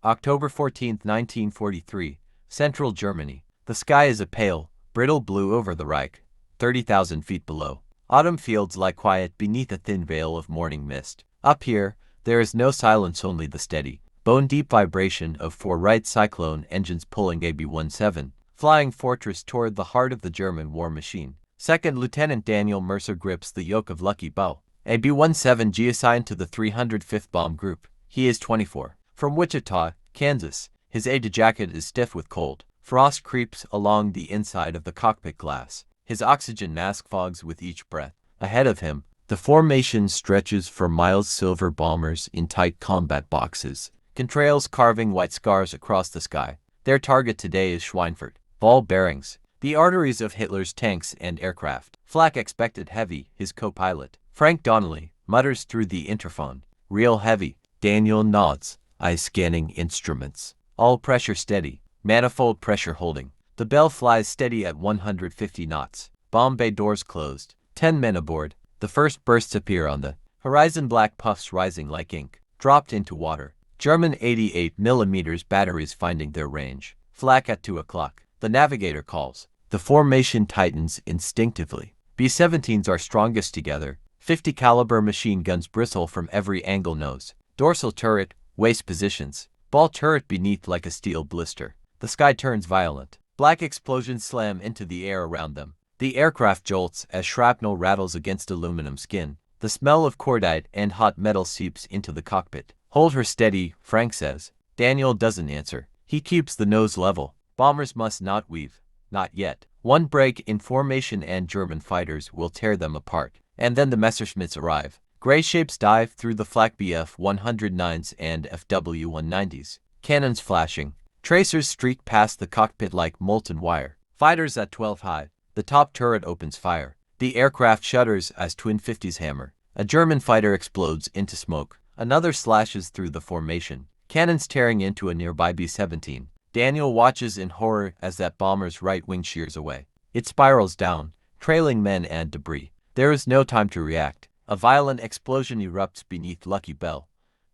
October 14, 1943, Central Germany. The sky is a pale, brittle blue over the Reich, 30,000 feet below. Autumn fields lie quiet beneath a thin veil of morning mist. Up here, there is no silence, only the steady, bone-deep vibration of 4 Wright Cyclone engines pulling a B-17 flying fortress toward the heart of the German war machine. Second Lieutenant Daniel Mercer grips the yoke of Lucky Bell, a B-17G assigned to the 305th Bomb Group. He is 24. From Wichita, Kansas, his aide-de-jacket is stiff with cold. Frost creeps along the inside of the cockpit glass. His oxygen mask fogs with each breath. Ahead of him, the formation stretches for miles. Silver bombers in tight combat boxes, contrails carving white scars across the sky. Their target today is Schweinfurt. Ball bearings, the arteries of Hitler's tanks and aircraft. Flak expected heavy, his co-pilot, Frank Donnelly, mutters through the interphone. Real heavy. Daniel nods, eyes scanning instruments. All pressure steady, manifold pressure holding. The bell flies steady at 150 knots. Bomb bay doors closed. 10 men aboard. The first bursts appear on the horizon, black puffs rising like ink, dropped into water. German 88mm batteries finding their range. Flak at 2 o'clock. The navigator calls. The formation tightens instinctively. B-17s are strongest together. 50 caliber machine guns bristle from every angle. Nose, dorsal turret, waist positions. Ball turret beneath like a steel blister. The sky turns violent. Black explosions slam into the air around them. The aircraft jolts as shrapnel rattles against aluminum skin. The smell of cordite and hot metal seeps into the cockpit. Hold her steady, Frank says. Daniel doesn't answer. He keeps the nose level. Bombers must not weave. Not yet. One break in formation and German fighters will tear them apart. And then the Messerschmitts arrive. Gray shapes dive through the flak Bf-109s and FW-190s. Cannons flashing. Tracers streak past the cockpit like molten wire. Fighters at 12 high. The top turret opens fire. The aircraft shudders as twin 50s hammer. A German fighter explodes into smoke. Another slashes through the formation. Cannons tearing into a nearby B-17. Daniel watches in horror as that bomber's right wing shears away. It spirals down, trailing men and debris. There is no time to react. A violent explosion erupts beneath Lucky Bell.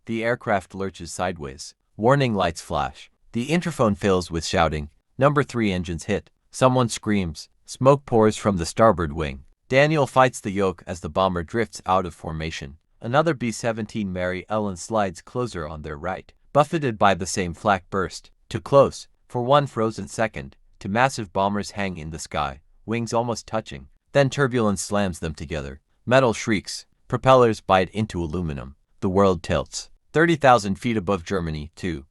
The aircraft lurches sideways. Warning lights flash. The interphone fills with shouting. Number 3 engines hit. Someone screams. Smoke pours from the starboard wing. Daniel fights the yoke as the bomber drifts out of formation. Another B-17 Mary Ellen slides closer on their right, buffeted by the same flak burst. Too close. For one frozen second, two massive bombers hang in the sky, wings almost touching. Then turbulence slams them together. Metal shrieks. Propellers bite into aluminum. The world tilts. 30,000 feet above Germany, too.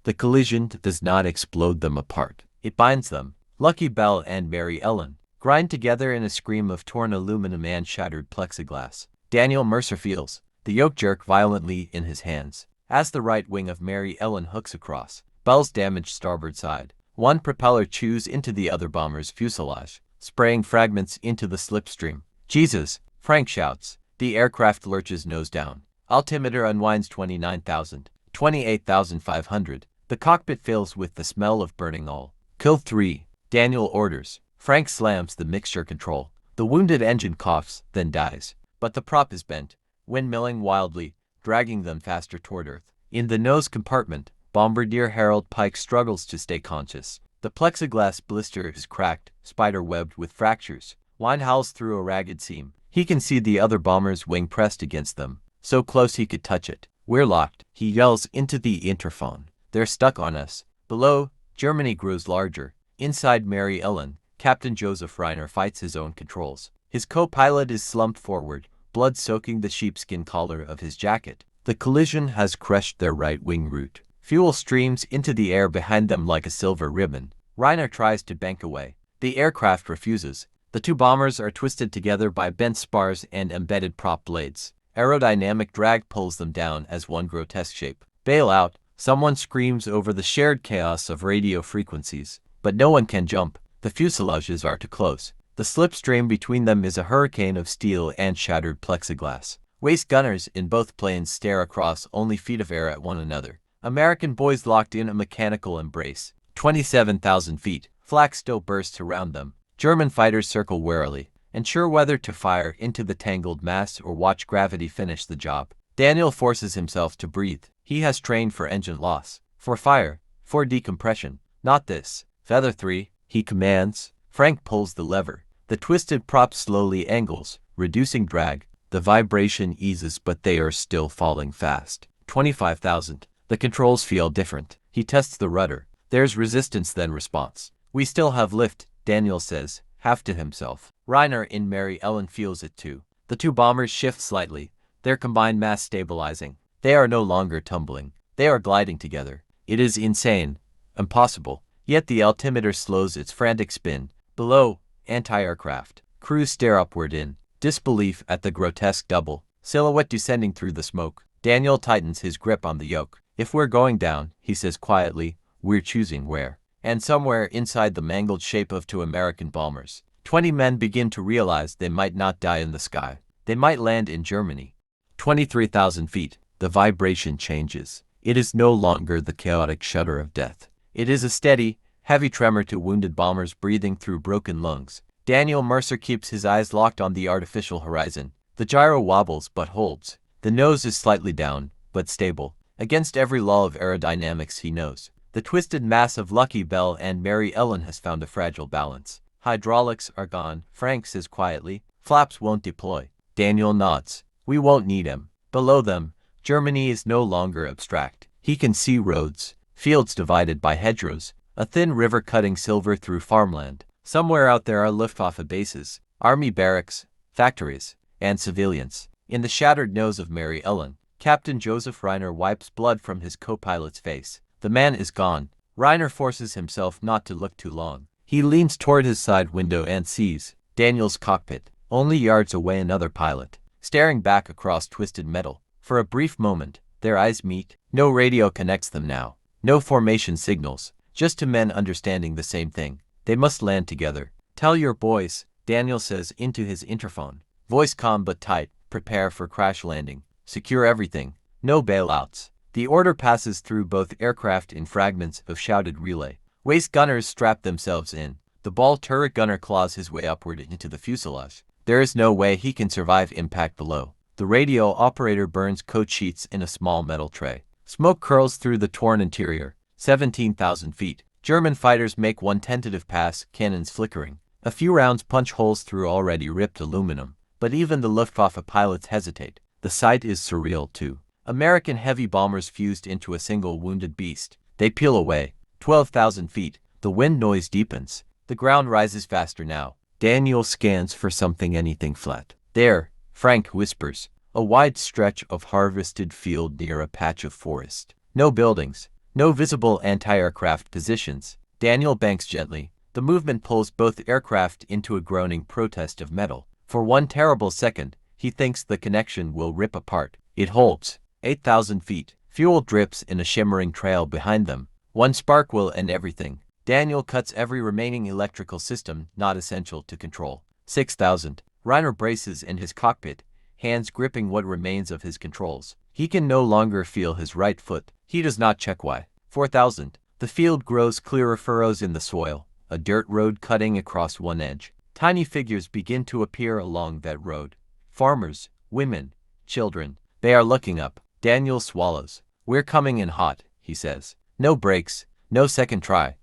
The collision does not explode them apart. It binds them. Lucky Bell and Mary Ellen grind together in a scream of torn aluminum and shattered plexiglass. Daniel Mercer feels the yoke jerk violently in his hands as the right wing of Mary Ellen hooks across Bell's damaged starboard side. One propeller chews into the other bomber's fuselage, spraying fragments into the slipstream. Jesus, Frank shouts. The aircraft lurches nose down. Altimeter unwinds 29,000, 28,500. The cockpit fills with the smell of burning oil. Kill 3. Daniel orders. Frank slams the mixture control. The wounded engine coughs, then dies. But the prop is bent, windmilling wildly, dragging them faster toward Earth. In the nose compartment, Bombardier Harold Pike struggles to stay conscious. The plexiglass blister is cracked, spider-webbed with fractures. Wine howls through a ragged seam. He can see the other bomber's wing pressed against them, so close he could touch it. We're locked, he yells into the interphone. They're stuck on us. Below, Germany grows larger. Inside Mary Ellen, Captain Joseph Reiner fights his own controls. His co-pilot is slumped forward, blood soaking the sheepskin collar of his jacket. The collision has crushed their right wing root. Fuel streams into the air behind them like a silver ribbon. Reiner tries to bank away. The aircraft refuses. The two bombers are twisted together by bent spars and embedded prop blades. Aerodynamic drag pulls them down as one grotesque shape. Bail out. Someone screams over the shared chaos of radio frequencies. But no one can jump. The fuselages are too close. The slipstream between them is a hurricane of steel and shattered plexiglass. Waist gunners in both planes stare across only feet of air at one another. American boys locked in a mechanical embrace. 27,000 feet. Flak still bursts around them. German fighters circle warily, unsure whether to fire into the tangled mass or watch gravity finish the job. Daniel forces himself to breathe. He has trained for engine loss. For fire, for decompression. Not this. Feather 3, he commands. Frank pulls the lever. The twisted prop slowly angles, reducing drag. The vibration eases, but they are still falling fast. 25,000. The controls feel different. He tests the rudder. There's resistance, then response. We still have lift, Daniel says, half to himself. Reiner in Mary Ellen feels it too. The two bombers shift slightly, their combined mass stabilizing. They are no longer tumbling. They are gliding together. It is insane. Impossible. Yet the altimeter slows its frantic spin. Below, anti-aircraft. Crews stare upward in disbelief at the grotesque double silhouette descending through the smoke. Daniel tightens his grip on the yoke. If we're going down, he says quietly, we're choosing where. And somewhere inside the mangled shape of two American bombers, 20 men begin to realize they might not die in the sky. They might land in Germany. 23,000 feet. The vibration changes. It is no longer the chaotic shudder of death. It is a steady, heavy tremor to wounded bombers breathing through broken lungs. Daniel Mercer keeps his eyes locked on the artificial horizon. The gyro wobbles but holds. The nose is slightly down, but stable. Against every law of aerodynamics he knows, the twisted mass of Lucky Bell and Mary Ellen has found a fragile balance. Hydraulics are gone, Frank says quietly. Flaps won't deploy. Daniel nods. We won't need him. Below them, Germany is no longer abstract. He can see roads, fields divided by hedgerows, a thin river cutting silver through farmland. Somewhere out there are Luftwaffe bases, army barracks, factories, and civilians. In the shattered nose of Mary Ellen, Captain Joseph Reiner wipes blood from his co-pilot's face. The man is gone. Reiner forces himself not to look too long. He leans toward his side window and sees Daniel's cockpit. Only yards away, another pilot, staring back across twisted metal. For a brief moment, their eyes meet. No radio connects them now. No formation signals. Just two men understanding the same thing. They must land together. Tell your boys, Daniel says into his interphone. Voice calm but tight. Prepare for crash landing. Secure everything. No bailouts. The order passes through both aircraft in fragments of shouted relay. Waist gunners strap themselves in. The ball turret gunner claws his way upward into the fuselage. There is no way he can survive impact below. The radio operator burns code sheets in a small metal tray. Smoke curls through the torn interior. 17,000 feet. German fighters make one tentative pass, cannons flickering. A few rounds punch holes through already ripped aluminum. But even the Luftwaffe pilots hesitate. The sight is surreal too. American heavy bombers fused into a single wounded beast. They peel away. 12,000 feet. The wind noise deepens. The ground rises faster now. Daniel scans for something, anything flat. There, Frank whispers. A wide stretch of harvested field near a patch of forest. No buildings. No visible anti-aircraft positions. Daniel banks gently. The movement pulls both aircraft into a groaning protest of metal. For one terrible second, he thinks the connection will rip apart. It holds. 8,000 feet. Fuel drips in a shimmering trail behind them. One spark will end everything. Daniel cuts every remaining electrical system not essential to control. 6,000. Reiner braces in his cockpit, hands gripping what remains of his controls. He can no longer feel his right foot. He does not check why. 4,000. The field grows clearer, furrows in the soil, a dirt road cutting across one edge. Tiny figures begin to appear along that road. Farmers, women, children. They are looking up. Daniel swallows. We're coming in hot, he says. No brakes, no second try.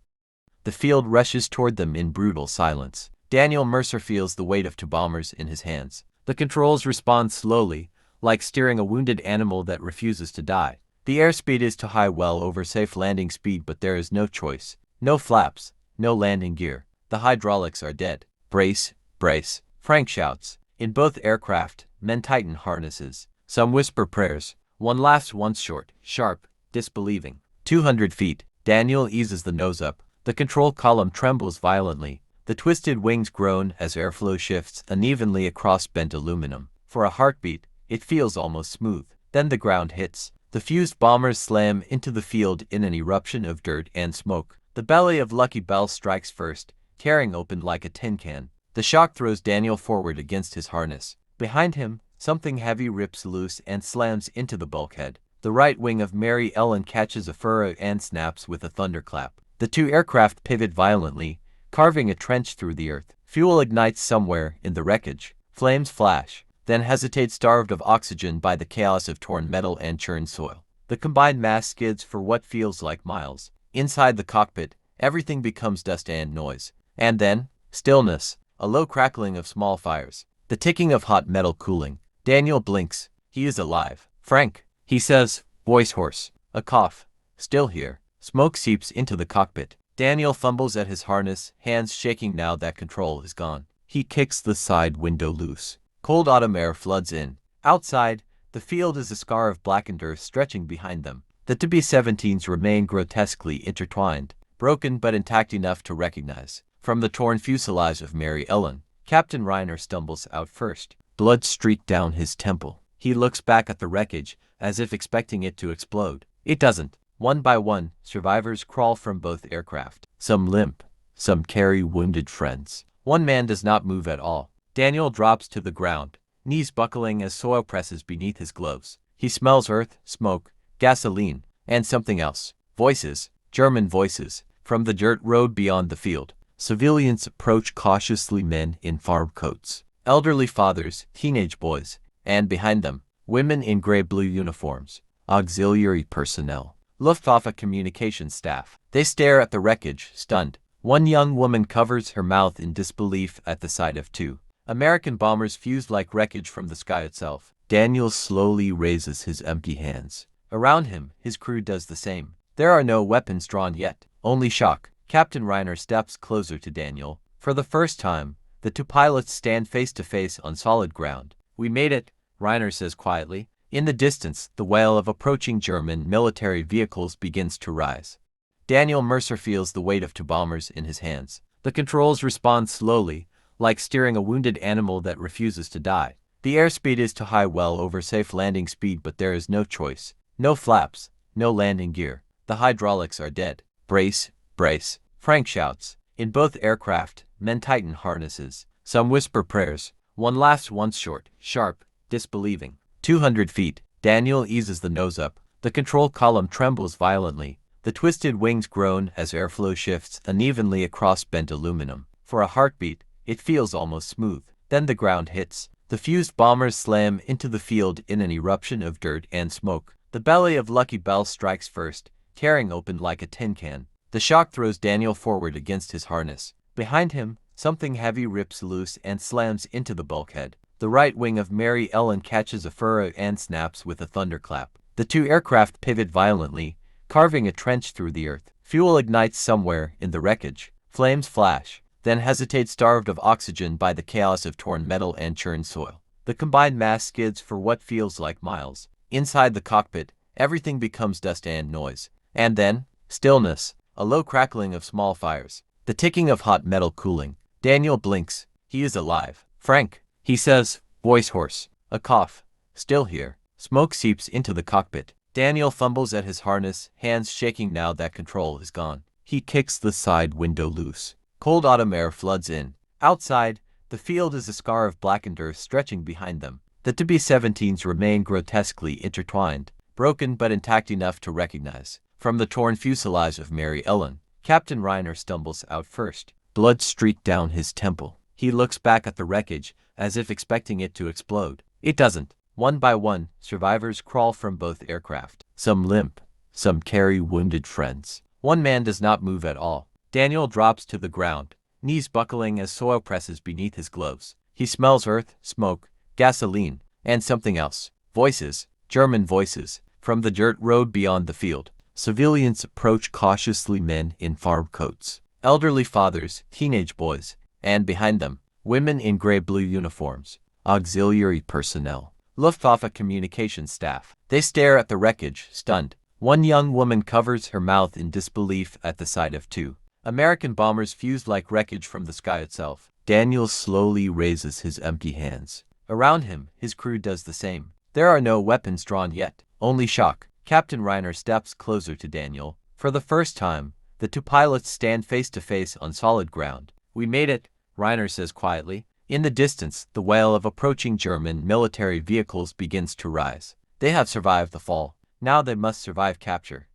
The field rushes toward them in brutal silence. Daniel Mercer feels the weight of two bombers in his hands. The controls respond slowly, like steering a wounded animal that refuses to die. The airspeed is too high, well over safe landing speed, but there is no choice. No flaps, no landing gear. The hydraulics are dead. Brace, brace, Frank shouts. In both aircraft, men tighten harnesses. Some whisper prayers. One laughs once short, sharp, disbelieving. 200 feet. Daniel eases the nose up. The control column trembles violently. The twisted wings groan as airflow shifts unevenly across bent aluminum. For a heartbeat, it feels almost smooth. Then the ground hits. The fused bombers slam into the field in an eruption of dirt and smoke. The belly of Lucky Bell strikes first, tearing open like a tin can. The shock throws Daniel forward against his harness. Behind him, something heavy rips loose and slams into the bulkhead. The right wing of Mary Ellen catches a furrow and snaps with a thunderclap. The two aircraft pivot violently, carving a trench through the earth. Fuel ignites somewhere in the wreckage. Flames flash, then hesitate, starved of oxygen by the chaos of torn metal and churned soil. The combined mass skids for what feels like miles. Inside the cockpit, everything becomes dust and noise. And then, stillness, a low crackling of small fires, the ticking of hot metal cooling. Daniel blinks. He is alive. Frank, he says, voice hoarse. A cough. Still here. Smoke seeps into the cockpit. Daniel fumbles at his harness, hands shaking now that control is gone. He kicks the side window loose. Cold autumn air floods in. Outside, the field is a scar of blackened earth stretching behind them. The B-17s remain grotesquely intertwined, broken but intact enough to recognize. From the torn fuselage of Mary Ellen, Captain Reiner stumbles out first. Blood streaked down his temple. He looks back at the wreckage, as if expecting it to explode. It doesn't. One by one, survivors crawl from both aircraft. Some limp, some carry wounded friends. One man does not move at all. Daniel drops to the ground, knees buckling as soil presses beneath his gloves. He smells earth, smoke, gasoline, and something else. Voices, German voices, from the dirt road beyond the field. Civilians approach cautiously, men in farm coats. Elderly fathers, teenage boys, and behind them, women in gray-blue uniforms. Auxiliary personnel. Luftwaffe communications staff. They stare at the wreckage, stunned. One young woman covers her mouth in disbelief at the sight of two American bombers fused like wreckage from the sky itself. Daniel slowly raises his empty hands. Around him, his crew does the same. There are no weapons drawn yet, only shock. Captain Reiner steps closer to Daniel. For the first time, the two pilots stand face to face on solid ground. We made it, Reiner says quietly. In the distance, the wail of approaching German military vehicles begins to rise. Daniel Mercer feels the weight of two bombers in his hands. The controls respond slowly, like steering a wounded animal that refuses to die. The airspeed is too high, well over safe landing speed, but there is no choice. No flaps, no landing gear. The hydraulics are dead. Brace, brace, Frank shouts. In both aircraft, men tighten harnesses. Some whisper prayers. One laughs once short, sharp, disbelieving. 200 feet. Daniel eases the nose up. The control column trembles violently. The twisted wings groan as airflow shifts unevenly across bent aluminum. For a heartbeat, it feels almost smooth. Then the ground hits. The fused bombers slam into the field in an eruption of dirt and smoke. The belly of Lucky Bell strikes first, tearing open like a tin can. The shock throws Daniel forward against his harness. Behind him, something heavy rips loose and slams into the bulkhead. The right wing of Mary Ellen catches a furrow and snaps with a thunderclap. The two aircraft pivot violently, carving a trench through the earth. Fuel ignites somewhere in the wreckage. Flames flash, then hesitate, starved of oxygen by the chaos of torn metal and churned soil. The combined mass skids for what feels like miles. Inside the cockpit, everything becomes dust and noise. And then, stillness, a low crackling of small fires, the ticking of hot metal cooling. Daniel blinks. He is alive. Frank, he says, voice hoarse. A cough. Still here. Smoke seeps into the cockpit. Daniel fumbles at his harness, hands shaking now that control is gone. He kicks the side window loose. Cold autumn air floods in. Outside, the field is a scar of blackened earth stretching behind them. The B-17s remain grotesquely intertwined, broken but intact enough to recognize. From the torn fuselage of Mary Ellen, Captain Reiner stumbles out first. Blood streaked down his temple. He looks back at the wreckage, as if expecting it to explode. It doesn't. One by one, survivors crawl from both aircraft. Some limp, some carry wounded friends. One man does not move at all. Daniel drops to the ground, knees buckling as soil presses beneath his gloves. He smells earth, smoke, gasoline, and something else. Voices, German voices, from the dirt road beyond the field. Civilians approach cautiously, men in farm coats. Elderly fathers, teenage boys, and behind them, women in gray-blue uniforms. Auxiliary personnel. Luftwaffe communications staff. They stare at the wreckage, stunned. One young woman covers her mouth in disbelief at the sight of two American bombers fused like wreckage from the sky itself. Daniel slowly raises his empty hands. Around him, his crew does the same. There are no weapons drawn yet, only shock. Captain Reiner steps closer to Daniel. For the first time, the two pilots stand face to face on solid ground. We made it, Reiner says quietly. In the distance, the wail of approaching German military vehicles begins to rise. They have survived the fall. Now they must survive capture.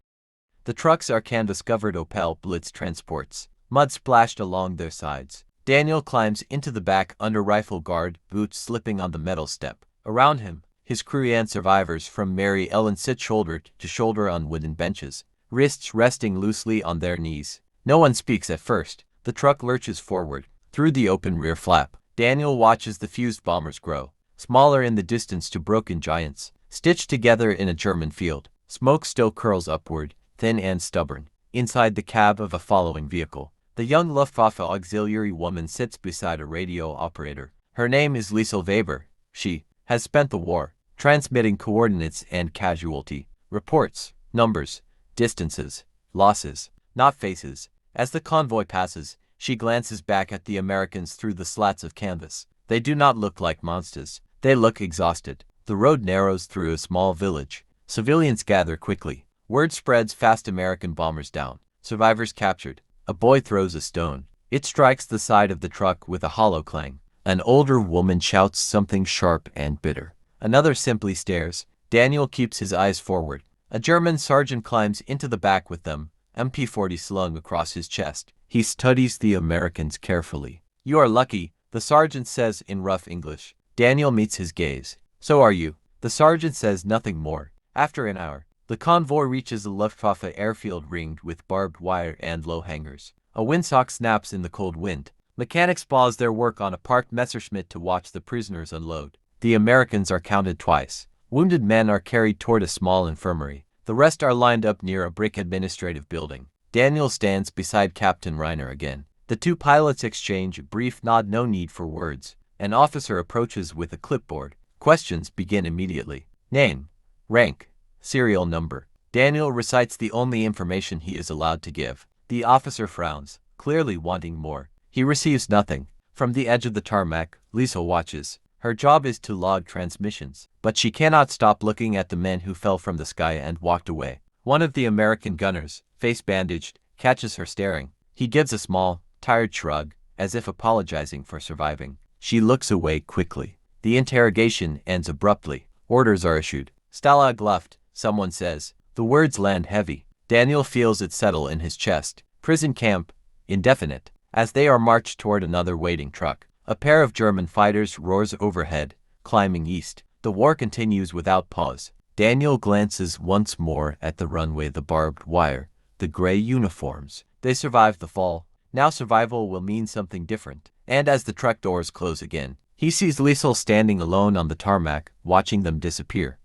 The trucks are canvas-covered Opel Blitz transports, mud splashed along their sides. Daniel climbs into the back under rifle guard, boots slipping on the metal step. Around him, His crew and survivors from Mary Ellen sit shoulder to shoulder on wooden benches, wrists resting loosely on their knees. No one speaks at first. The truck lurches forward, through the open rear flap. Daniel watches the fused bombers grow, smaller in the distance to broken giants, stitched together in a German field. Smoke still curls upward, thin and stubborn. Inside the cab of a following vehicle, the young Luftwaffe auxiliary woman sits beside a radio operator. Her name is Liesel Weber. She has spent the war, transmitting coordinates and casualty reports, numbers, distances, losses, not faces. As the convoy passes, she glances back at the Americans through the slats of canvas. They do not look like monsters. They look exhausted. The road narrows through a small village. Civilians gather quickly. Word spreads fast: American bombers down. Survivors captured. A boy throws a stone. It strikes the side of the truck with a hollow clang. An older woman shouts something sharp and bitter. Another simply stares. Daniel keeps his eyes forward. A German sergeant climbs into the back with them, MP-40 slung across his chest. He studies the Americans carefully. "You are lucky," the sergeant says in rough English. Daniel meets his gaze. "So are you." The sergeant says nothing more. After an hour, the convoy reaches the Luftwaffe airfield ringed with barbed wire and low hangars. A windsock snaps in the cold wind. Mechanics pause their work on a parked Messerschmitt to watch the prisoners unload. The Americans are counted twice. Wounded men are carried toward a small infirmary. The rest are lined up near a brick administrative building. Daniel stands beside Captain Reiner again. The two pilots exchange a brief nod. No need for words. An officer approaches with a clipboard. Questions begin immediately. Name, rank, serial number. Daniel recites the only information he is allowed to give. The officer frowns, clearly wanting more. He receives nothing. From the edge of the tarmac, Liesel watches. Her job is to log transmissions, but she cannot stop looking at the men who fell from the sky and walked away. One of the American gunners, face bandaged, catches her staring. He gives a small, tired shrug, as if apologizing for surviving. She looks away quickly. The interrogation ends abruptly. Orders are issued. "Stalag Luft," someone says. The words land heavy. Daniel feels it settle in his chest. Prison camp, indefinite. As they are marched toward another waiting truck, a pair of German fighters roars overhead, climbing east. The war continues without pause. Daniel glances once more at the runway, the barbed wire, the gray uniforms. They survived the fall. Now survival will mean something different. And as the truck doors close again, he sees Liesel standing alone on the tarmac, watching them disappear.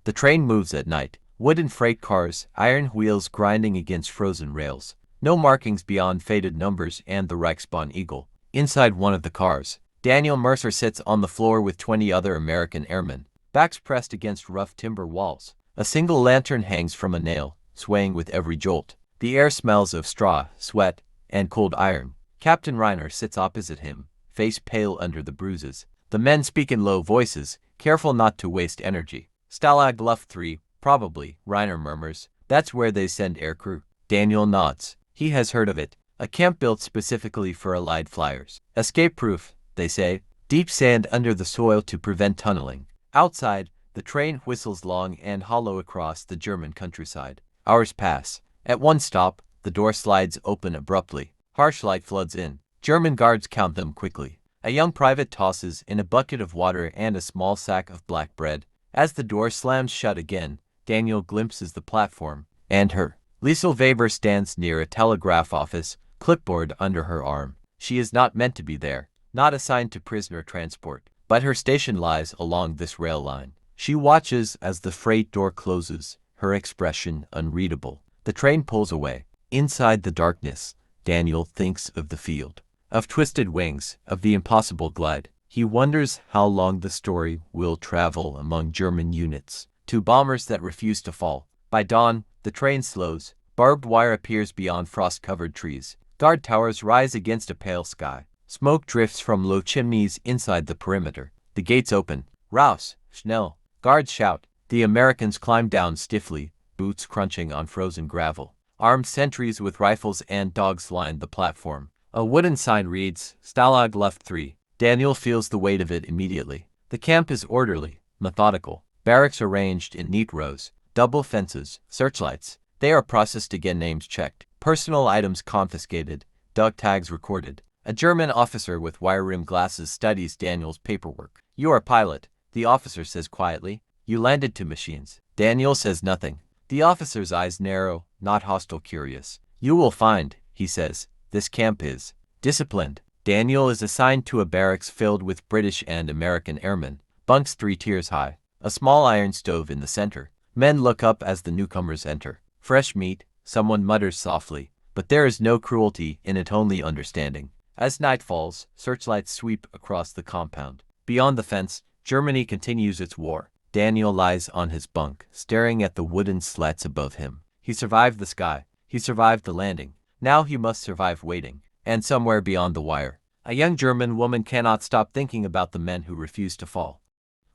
The train moves at night. Wooden freight cars, iron wheels grinding against frozen rails. No markings beyond faded numbers and the Reichsbahn eagle. Inside one of the cars, Daniel Mercer sits on the floor with 20 other American airmen, backs pressed against rough timber walls. A single lantern hangs from a nail, swaying with every jolt. The air smells of straw, sweat, and cold iron. Captain Reiner sits opposite him, face pale under the bruises. The men speak in low voices, careful not to waste energy. "Stalag Luft III, probably," Reiner murmurs. "That's where they send aircrew." Daniel nods. He has heard of it. A camp built specifically for Allied flyers. Escape-proof, they say. Deep sand under the soil to prevent tunneling. Outside, the train whistles long and hollow across the German countryside. Hours pass. At one stop, the door slides open abruptly. Harsh light floods in. German guards count them quickly. A young private tosses in a bucket of water and a small sack of black bread. As the door slams shut again, Daniel glimpses the platform and her. Liesel Weber stands near a telegraph office, clipboard under her arm. She is not meant to be there, not assigned to prisoner transport, but her station lies along this rail line. She watches as the freight door closes, her expression unreadable. The train pulls away. Inside the darkness, Daniel thinks of the field, of twisted wings, of the impossible glide. He wonders how long the story will travel among German units, to bombers that refuse to fall. By dawn, the train slows. Barbed wire appears beyond frost-covered trees. Guard towers rise against a pale sky. Smoke drifts from low chimneys inside the perimeter. The gates open. "Raus, schnell!" Guards shout. The Americans climb down stiffly, boots crunching on frozen gravel. Armed sentries with rifles and dogs line the platform. A wooden sign reads, "Stalag Luft III." Daniel feels the weight of it immediately. The camp is orderly, methodical. Barracks arranged in neat rows. Double fences, searchlights. They are processed again, names checked. Personal items confiscated, dog tags recorded. A German officer with wire-rimmed glasses studies Daniel's paperwork. "You are pilot," the officer says quietly. You landed 2 machines. Daniel says nothing. The officer's eyes narrow, not hostile, curious. You will find, he says, this camp is disciplined. Daniel is assigned to a barracks filled with British and American airmen, bunks 3 tiers high, a small iron stove in the center. Men look up as the newcomers enter. Fresh meat, someone mutters softly, but there is no cruelty in it, only understanding. As night falls, searchlights sweep across the compound. Beyond the fence, Germany continues its war. Daniel lies on his bunk, staring at the wooden slats above him. He survived the sky. He survived the landing. Now he must survive waiting. And somewhere beyond the wire, a young German woman cannot stop thinking about the men who refuse to fall.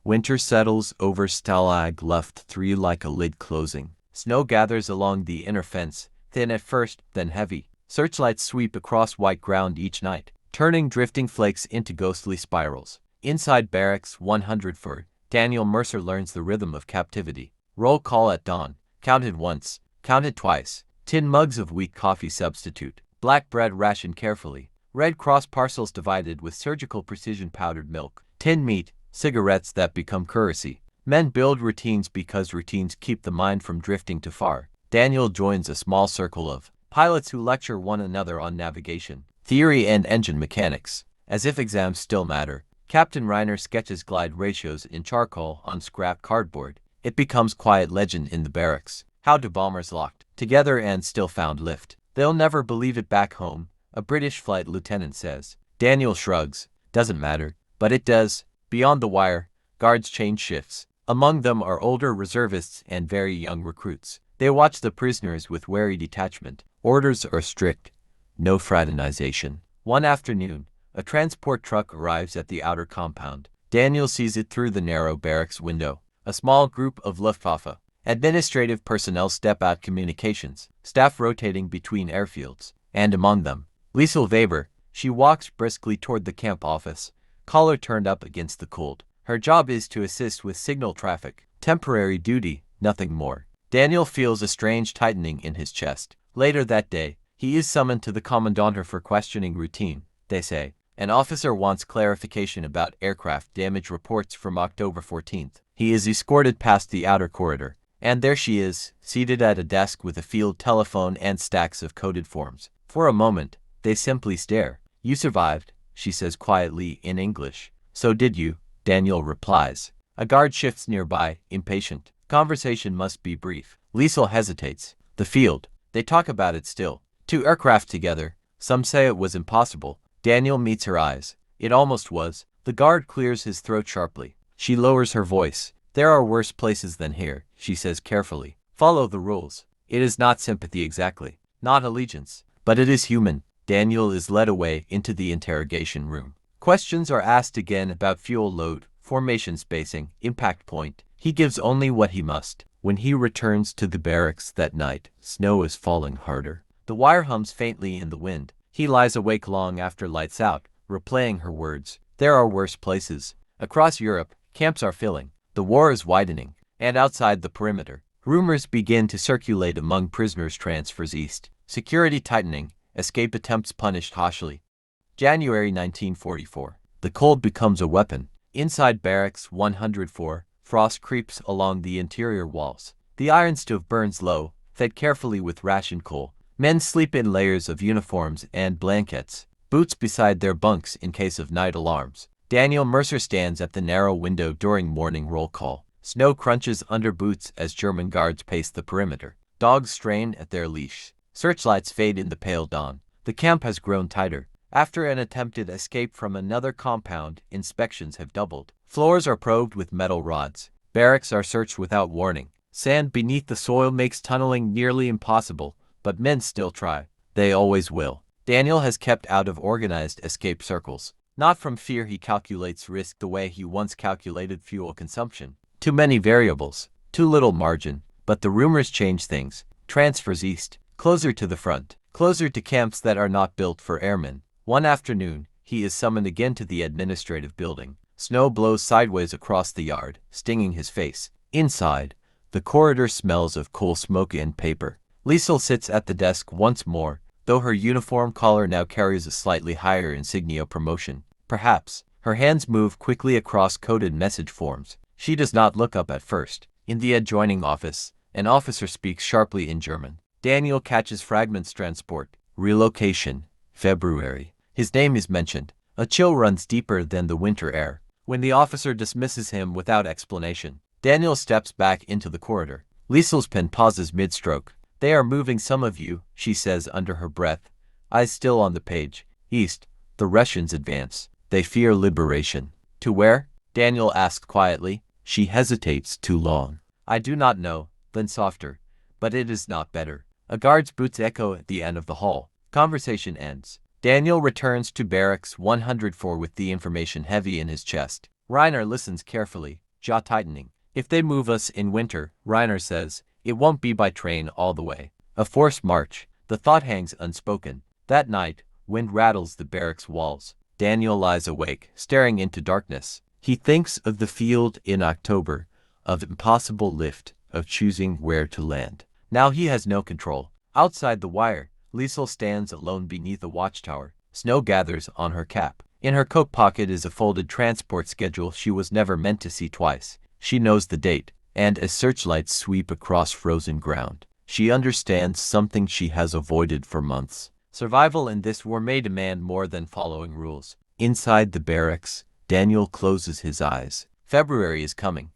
Winter settles over Stalag Luft III like a lid closing. Snow gathers along the inner fence, thin at first, then heavy. Searchlights sweep across white ground each night, turning drifting flakes into ghostly spirals. Inside Barracks 104, Daniel Mercer learns the rhythm of captivity. Roll call at dawn. Counted once. Counted twice. Tin mugs of weak coffee substitute. Black bread rationed carefully. Red Cross parcels divided with surgical precision powdered milk. Tin meat. Cigarettes that become currency. Men build routines because routines keep the mind from drifting too far. Daniel joins a small circle of pilots who lecture one another on navigation, theory and engine mechanics. As if exams still matter, Captain Reiner sketches glide ratios in charcoal on scrap cardboard. It becomes quiet legend in the barracks. How do bombers locked together and still found lift? They'll never believe it back home, a British flight lieutenant says. Daniel shrugs. Doesn't matter. But it does. Beyond the wire, guards change shifts. Among them are older reservists and very young recruits. They watch the prisoners with wary detachment. Orders are strict. No fraternization. One afternoon, a transport truck arrives at the outer compound. Daniel sees it through the narrow barracks window. A small group of Luftwaffe administrative personnel step out, communications, staff rotating between airfields, and among them, Liesel Weber. She walks briskly toward the camp office, collar turned up against the cold. Her job is to assist with signal traffic. Temporary duty, nothing more. Daniel feels a strange tightening in his chest. Later that day, he is summoned to the commandant for questioning routine, they say. An officer wants clarification about aircraft damage reports from October 14th. He is escorted past the outer corridor, and there she is, seated at a desk with a field telephone and stacks of coded forms. For a moment, they simply stare. You survived, she says quietly in English. So did you, Daniel replies. A guard shifts nearby, impatient. Conversation must be brief. Liesel hesitates. The field. They talk about it still. 2 aircraft together. Some say it was impossible. Daniel meets her eyes. It almost was. The guard clears his throat sharply. She lowers her voice. There are worse places than here, she says carefully. Follow the rules. It is not sympathy exactly. Not allegiance. But it is human. Daniel is led away into the interrogation room. Questions are asked again about fuel load, formation spacing, impact point. He gives only what he must. When he returns to the barracks that night, snow is falling harder. The wire hums faintly in the wind. He lies awake long after lights out, replaying her words. There are worse places. Across Europe, camps are filling. The war is widening. And outside the perimeter, rumors begin to circulate among prisoners, transfers east. Security tightening. Escape attempts punished harshly. January 1944. The cold becomes a weapon. Inside Barracks 104, frost creeps along the interior walls. The iron stove burns low, fed carefully with ration coal. Men sleep in layers of uniforms and blankets, boots beside their bunks in case of night alarms. Daniel Mercer stands at the narrow window during morning roll call. Snow crunches under boots as German guards pace the perimeter. Dogs strain at their leash. Searchlights fade in the pale dawn. The camp has grown tighter. After an attempted escape from another compound, inspections have doubled. Floors are probed with metal rods. Barracks are searched without warning. Sand beneath the soil makes tunneling nearly impossible, but men still try. They always will. Daniel has kept out of organized escape circles. Not from fear, he calculates risk the way he once calculated fuel consumption. Too many variables, too little margin. But the rumors change things. Transfers east, closer to the front, closer to camps that are not built for airmen. One afternoon, he is summoned again to the administrative building. Snow blows sideways across the yard, stinging his face. Inside, the corridor smells of coal smoke and paper. Liesel sits at the desk once more, though her uniform collar now carries a slightly higher insignia promotion. Perhaps Her hands move quickly across coded message forms. She does not look up at first. In the adjoining office, an officer speaks sharply in German. Daniel catches fragments. Transport. Relocation. February. His name is mentioned. A chill runs deeper than the winter air. When the officer dismisses him without explanation, Daniel steps back into the corridor. Liesel's pen pauses mid-stroke. They are moving some of you, she says under her breath, eyes still on the page. East. The Russians advance. They fear liberation. To where? Daniel asks quietly. She hesitates too long. I do not know, then softer. But it is not better. A guard's boots echo at the end of the hall. Conversation ends. Daniel returns to barracks 104 with the information heavy in his chest. Reiner listens carefully, jaw tightening. If they move us in winter, Reiner says, it won't be by train all the way. A forced march. The thought hangs unspoken. That night, wind rattles the barracks walls. Daniel lies awake, staring into darkness. He thinks of the field in October, of impossible lift, of choosing where to land. Now he has no control. Outside the wire, Liesel stands alone beneath a watchtower. Snow gathers on her cap. In her coat pocket is a folded transport schedule she was never meant to see twice. She knows the date, and as searchlights sweep across frozen ground, she understands something she has avoided for months. Survival in this war may demand more than following rules. Inside the barracks, Daniel closes his eyes. February is coming.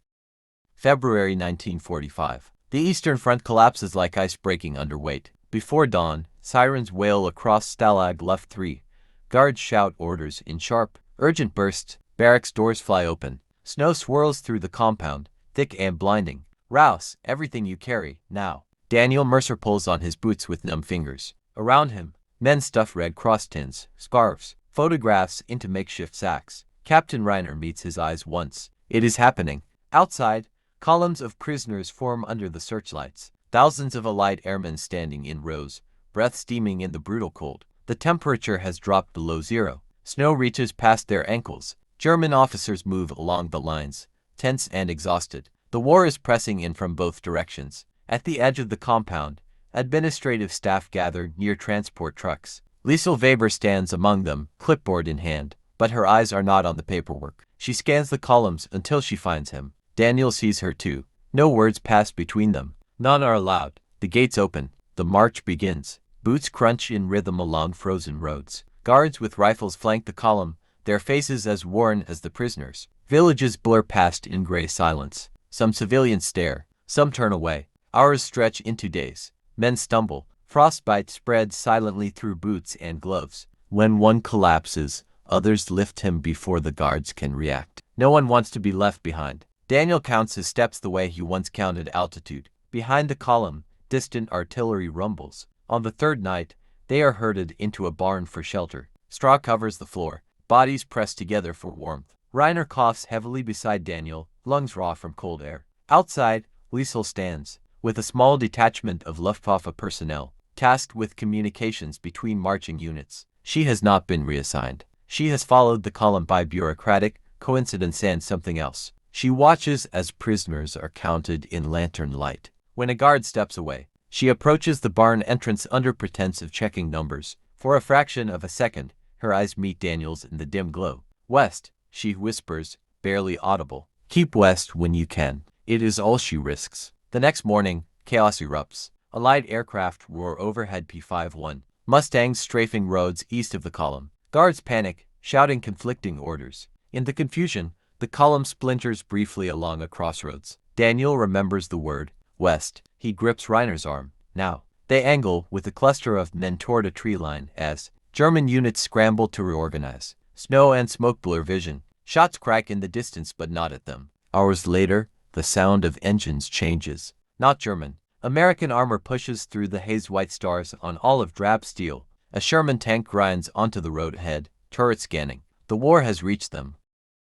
February 1945. The Eastern Front collapses like ice breaking under weight. Before dawn, sirens wail across Stalag Luft III. Guards shout orders in sharp, urgent bursts. Barracks doors fly open. Snow swirls through the compound, thick and blinding. Rouse, everything you carry, now. Daniel Mercer pulls on his boots with numb fingers. Around him, men stuff Red Cross tins, scarves, photographs into makeshift sacks. Captain Reiner meets his eyes once. It is happening. Outside, columns of prisoners form under the searchlights. Thousands of Allied airmen standing in rows, breath steaming in the brutal cold. The temperature has dropped below zero. Snow reaches past their ankles. German officers move along the lines, tense and exhausted. The war is pressing in from both directions. At the edge of the compound, administrative staff gather near transport trucks. Liesel Weber stands among them, clipboard in hand, but her eyes are not on the paperwork. She scans the columns until she finds him. Daniel sees her too. No words pass between them. None are allowed. The gates open. The march begins. Boots crunch in rhythm along frozen roads. Guards with rifles flank the column, their faces as worn as the prisoners. Villages blur past in gray silence. Some civilians stare. Some turn away. Hours stretch into days. Men stumble. Frostbite spreads silently through boots and gloves. When one collapses, others lift him before the guards can react. No one wants to be left behind. Daniel counts his steps the way he once counted altitude. Behind the column, distant artillery rumbles. On the third night, they are herded into a barn for shelter. Straw covers the floor. Bodies pressed together for warmth. Reiner coughs heavily beside Daniel, lungs raw from cold air. Outside, Liesel stands, with a small detachment of Luftwaffe personnel, tasked with communications between marching units. She has not been reassigned. She has followed the column by bureaucratic coincidence and something else. She watches as prisoners are counted in lantern light. When a guard steps away, she approaches the barn entrance under pretense of checking numbers. For a fraction of a second, her eyes meet Daniel's in the dim glow. West, she whispers, barely audible. Keep west when you can. It is all she risks. The next morning, chaos erupts. Allied aircraft roar overhead P-51. Mustangs strafing roads east of the column. Guards panic, shouting conflicting orders. In the confusion, the column splinters briefly along a crossroads. Daniel remembers the word, west. He grips Reiner's arm. Now. They angle with a cluster of men toward a tree line as German units scramble to reorganize. Snow and smoke blur vision. Shots crack in the distance but not at them. Hours later, the sound of engines changes. Not German. American armor pushes through the haze-white stars on olive drab steel. A Sherman tank grinds onto the road ahead, turret scanning. The war has reached them.